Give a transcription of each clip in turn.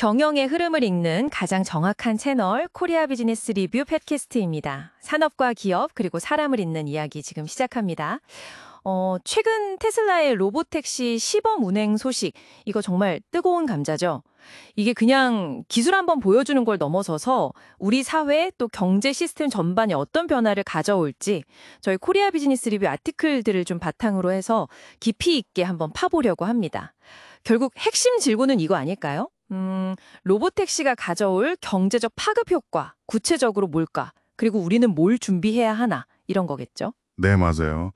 경영의 흐름을 읽는 가장 정확한 채널 코리아 비즈니스 리뷰 팟캐스트입니다. 산업과 기업 그리고 사람을 잇는 이야기 지금 시작합니다. 최근 테슬라의 로보택시 시범 운행 소식, 이거 정말 뜨거운 감자죠. 이게 그냥 기술 한번 보여주는 걸 넘어서서 우리 사회 또 경제 시스템 전반에 어떤 변화를 가져올지 저희 코리아 비즈니스 리뷰 아티클들을 좀 바탕으로 해서 깊이 있게 한번 파보려고 합니다. 결국 핵심 질문은 이거 아닐까요? 로보택시가 가져올 경제적 파급 효과, 구체적으로 뭘까? 그리고 우리는 뭘 준비해야 하나? 이런 거겠죠? 네, 맞아요.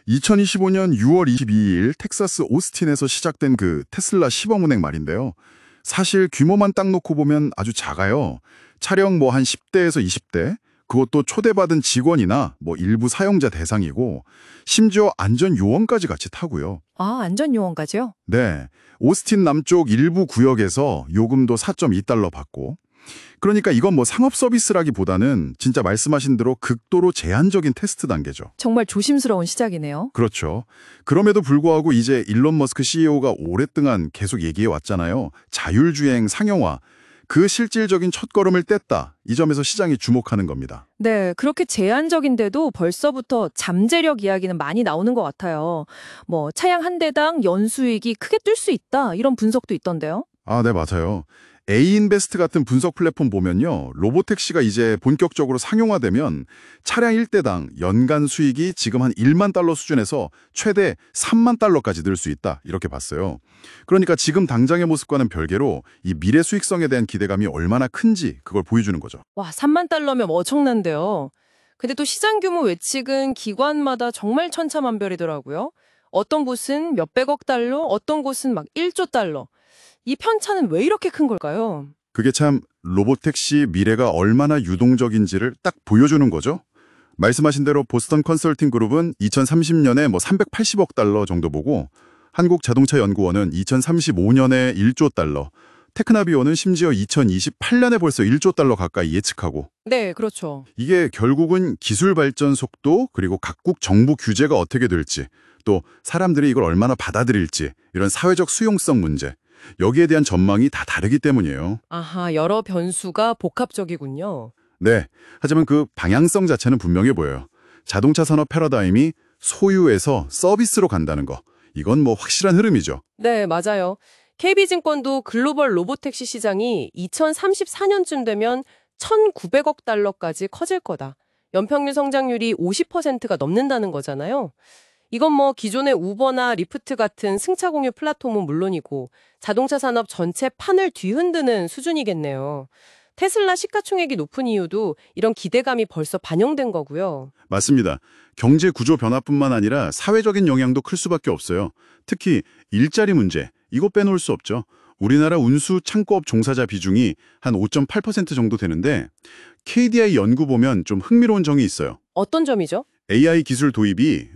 2025년 6월 22일 텍사스 오스틴에서 시작된 그 테슬라 시범 운행 말인데요. 사실 규모만 딱 놓고 보면 아주 작아요. 차량 한 10대에서 20대, 그것도 초대받은 직원이나 일부 사용자 대상이고 심지어 안전 요원까지 같이 타고요. 아, 안전 요원까지요? 네, 오스틴 남쪽 일부 구역에서 요금도 4.2달러 받고, 그러니까 이건 상업 서비스라기보다는 진짜 말씀하신 대로 극도로 제한적인 테스트 단계죠. 정말 조심스러운 시작이네요. 그렇죠. 그럼에도 불구하고 이제 일론 머스크 CEO가 오랫동안 계속 얘기해 왔잖아요. 자율주행 상용화. 그 실질적인 첫걸음을 뗐다. 이 점에서 시장이 주목하는 겁니다. 네, 그렇게 제한적인데도 벌써부터 잠재력 이야기는 많이 나오는 것 같아요. 차량 한 대당 연수익이 크게 뛸 수 있다. 이런 분석도 있던데요. 아, 네, 맞아요. A인베스트 같은 분석 플랫폼 보면요. 로보택시가 이제 본격적으로 상용화되면 차량 1대당 연간 수익이 지금 한 1만 달러 수준에서 최대 3만 달러까지 늘 수 있다. 이렇게 봤어요. 그러니까 지금 당장의 모습과는 별개로 이 미래 수익성에 대한 기대감이 얼마나 큰지 그걸 보여주는 거죠. 와, 3만 달러면 엄청난데요. 근데 또 시장 규모 예측은 기관마다 정말 천차만별이더라고요. 어떤 곳은 몇백억 달러, 어떤 곳은 막 1조 달러. 이 편차는 왜 이렇게 큰 걸까요? 그게 참 로보택시 미래가 얼마나 유동적인지를 딱 보여주는 거죠. 말씀하신 대로 보스턴 컨설팅 그룹은 2030년에 380억 달러 정도 보고 한국자동차연구원은 2035년에 1조 달러, 테크나비오는 심지어 2028년에 벌써 1조 달러 가까이 예측하고. 네, 그렇죠. 이게 결국은 기술 발전 속도 그리고 각국 정부 규제가 어떻게 될지 또 사람들이 이걸 얼마나 받아들일지 이런 사회적 수용성 문제 여기에 대한 전망이 다 다르기 때문이에요. 아하, 여러 변수가 복합적이군요. 네, 하지만 그 방향성 자체는 분명해 보여요. 자동차 산업 패러다임이 소유에서 서비스로 간다는 거. 이건 확실한 흐름이죠. 네, 맞아요. KB증권도 글로벌 로보택시 시장이 2034년쯤 되면 1,900억 달러까지 커질 거다. 연평균 성장률이 50%가 넘는다는 거잖아요. 이건 기존의 우버나 리프트 같은 승차 공유 플랫폼은 물론이고 자동차 산업 전체 판을 뒤흔드는 수준이겠네요. 테슬라 시가총액이 높은 이유도 이런 기대감이 벌써 반영된 거고요. 맞습니다. 경제 구조 변화뿐만 아니라 사회적인 영향도 클 수밖에 없어요. 특히 일자리 문제, 이거 빼놓을 수 없죠. 우리나라 운수 창고업 종사자 비중이 한 5.8% 정도 되는데 KDI 연구 보면 좀 흥미로운 점이 있어요. 어떤 점이죠? AI 기술 도입이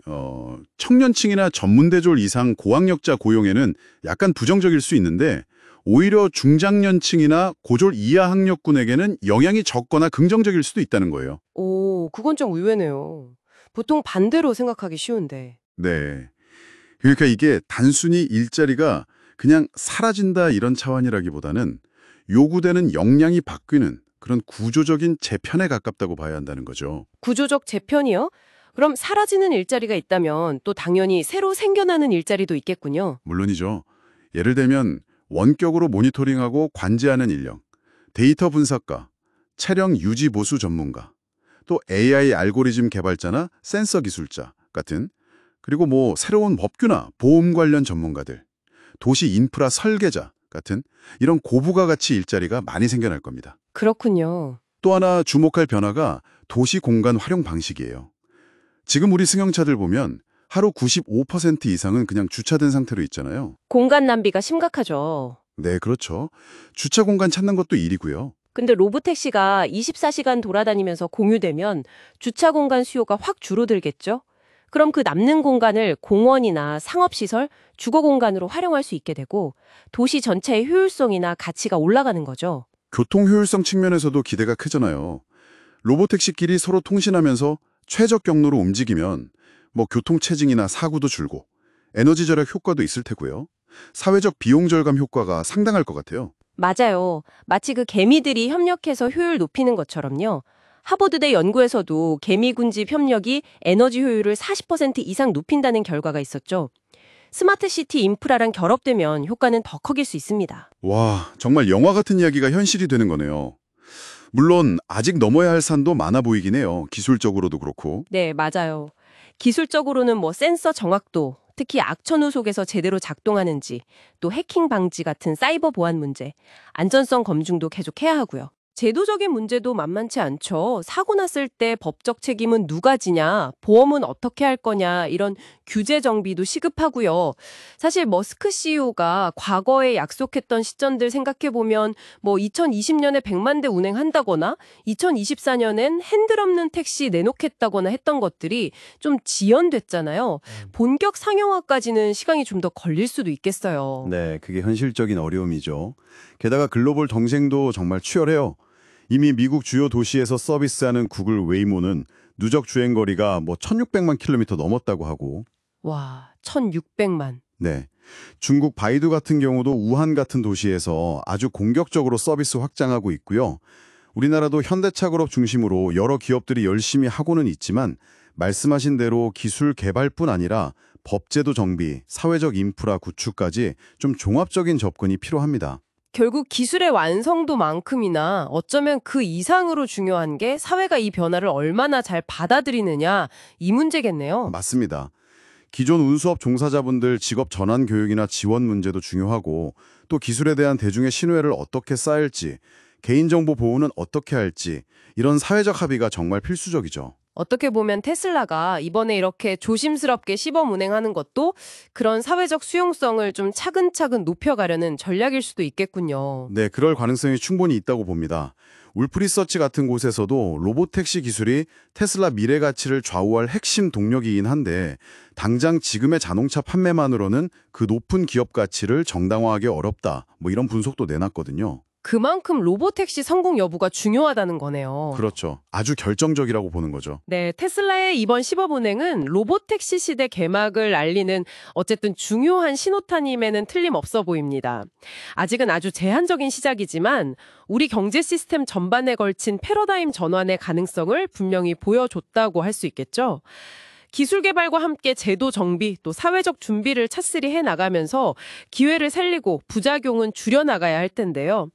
청년층이나 전문대졸 이상 고학력자 고용에는 약간 부정적일 수 있는데 오히려 중장년층이나 고졸 이하 학력군에게는 영향이 적거나 긍정적일 수도 있다는 거예요. 오, 그건 좀 의외네요. 보통 반대로 생각하기 쉬운데. 네. 그러니까 이게 단순히 일자리가 그냥 사라진다 이런 차원이라기보다는 요구되는 역량이 바뀌는 그런 구조적인 재편에 가깝다고 봐야 한다는 거죠. 구조적 재편이요? 그럼 사라지는 일자리가 있다면 또 당연히 새로 생겨나는 일자리도 있겠군요. 물론이죠. 예를 들면 원격으로 모니터링하고 관제하는 인력, 데이터 분석가, 차량 유지 보수 전문가, 또 AI 알고리즘 개발자나 센서 기술자 같은 그리고 새로운 법규나 보험 관련 전문가들, 도시 인프라 설계자 같은 이런 고부가 가치 일자리가 많이 생겨날 겁니다. 그렇군요. 또 하나 주목할 변화가 도시 공간 활용 방식이에요. 지금 우리 승용차들 보면 하루 95% 이상은 그냥 주차된 상태로 있잖아요. 공간 낭비가 심각하죠. 네, 그렇죠. 주차 공간 찾는 것도 일이고요. 근데 로보택시가 24시간 돌아다니면서 공유되면 주차 공간 수요가 확 줄어들겠죠? 그럼 그 남는 공간을 공원이나 상업시설, 주거 공간으로 활용할 수 있게 되고 도시 전체의 효율성이나 가치가 올라가는 거죠. 교통 효율성 측면에서도 기대가 크잖아요. 로보택시끼리 서로 통신하면서 최적 경로로 움직이면 교통체증이나 사고도 줄고 에너지 절약 효과도 있을 테고요. 사회적 비용 절감 효과가 상당할 것 같아요. 맞아요. 마치 그 개미들이 협력해서 효율 높이는 것처럼요. 하버드대 연구에서도 개미 군집 협력이 에너지 효율을 40% 이상 높인다는 결과가 있었죠. 스마트 시티 인프라랑 결합되면 효과는 더 커질 수 있습니다. 와, 정말 영화 같은 이야기가 현실이 되는 거네요. 물론 아직 넘어야 할 산도 많아 보이긴 해요. 기술적으로도 그렇고. 네, 맞아요. 기술적으로는 센서 정확도, 특히 악천 후속에서 제대로 작동하는지, 또 해킹 방지 같은 사이버 보안 문제, 안전성 검증도 계속해야 하고요. 제도적인 문제도 만만치 않죠. 사고 났을 때 법적 책임은 누가 지냐, 보험은 어떻게 할 거냐, 이런 규제 정비도 시급하고요. 사실 머스크 CEO가 과거에 약속했던 시점들 생각해보면 2020년에 100만 대 운행한다거나 2024년엔 핸들 없는 택시 내놓겠다거나 했던 것들이 좀 지연됐잖아요. 본격 상용화까지는 시간이 좀 더 걸릴 수도 있겠어요. 네, 그게 현실적인 어려움이죠. 게다가 글로벌 경쟁도 정말 치열해요. 이미 미국 주요 도시에서 서비스하는 구글 웨이모는 누적 주행 거리가 1600만 킬로미터 넘었다고 하고, 와, 1600만. 네. 중국 바이두 같은 경우도 우한 같은 도시에서 아주 공격적으로 서비스 확장하고 있고요. 우리나라도 현대차 그룹 중심으로 여러 기업들이 열심히 하고는 있지만 말씀하신 대로 기술 개발뿐 아니라 법제도 정비, 사회적 인프라 구축까지 좀 종합적인 접근이 필요합니다. 결국 기술의 완성도만큼이나 어쩌면 그 이상으로 중요한 게 사회가 이 변화를 얼마나 잘 받아들이느냐, 이 문제겠네요. 맞습니다. 기존 운수업 종사자분들 직업 전환 교육이나 지원 문제도 중요하고 또 기술에 대한 대중의 신뢰를 어떻게 쌓을지, 개인정보 보호는 어떻게 할지 이런 사회적 합의가 정말 필수적이죠. 어떻게 보면 테슬라가 이번에 이렇게 조심스럽게 시범 운행하는 것도 그런 사회적 수용성을 좀 차근차근 높여가려는 전략일 수도 있겠군요. 네, 그럴 가능성이 충분히 있다고 봅니다. 울프리서치 같은 곳에서도 로보택시 기술이 테슬라 미래 가치를 좌우할 핵심 동력이긴 한데 당장 지금의 자동차 판매만으로는 그 높은 기업 가치를 정당화하기 어렵다. 이런 분석도 내놨거든요. 그만큼 로보택시 성공 여부가 중요하다는 거네요. 그렇죠. 아주 결정적이라고 보는 거죠. 네, 테슬라의 이번 시범 운행은 로보택시 시대 개막을 알리는 어쨌든 중요한 신호탄임에는 틀림없어 보입니다. 아직은 아주 제한적인 시작이지만 우리 경제 시스템 전반에 걸친 패러다임 전환의 가능성을 분명히 보여줬다고 할 수 있겠죠. 기술 개발과 함께 제도 정비 또 사회적 준비를 차슬히 해나가면서 기회를 살리고 부작용은 줄여나가야 할 텐데요.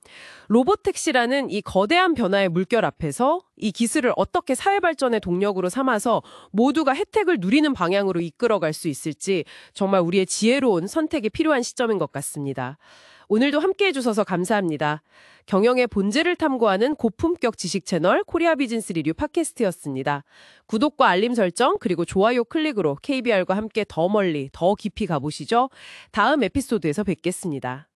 로보택시라는 이 거대한 변화의 물결 앞에서 이 기술을 어떻게 사회 발전의 동력으로 삼아서 모두가 혜택을 누리는 방향으로 이끌어갈 수 있을지 정말 우리의 지혜로운 선택이 필요한 시점인 것 같습니다. 오늘도 함께해 주셔서 감사합니다. 경영의 본질을 탐구하는 고품격 지식 채널 코리아 비즈니스 리뷰 팟캐스트였습니다. 구독과 알림 설정 그리고 좋아요 클릭으로 KBR과 함께 더 멀리 더 깊이 가보시죠. 다음 에피소드에서 뵙겠습니다.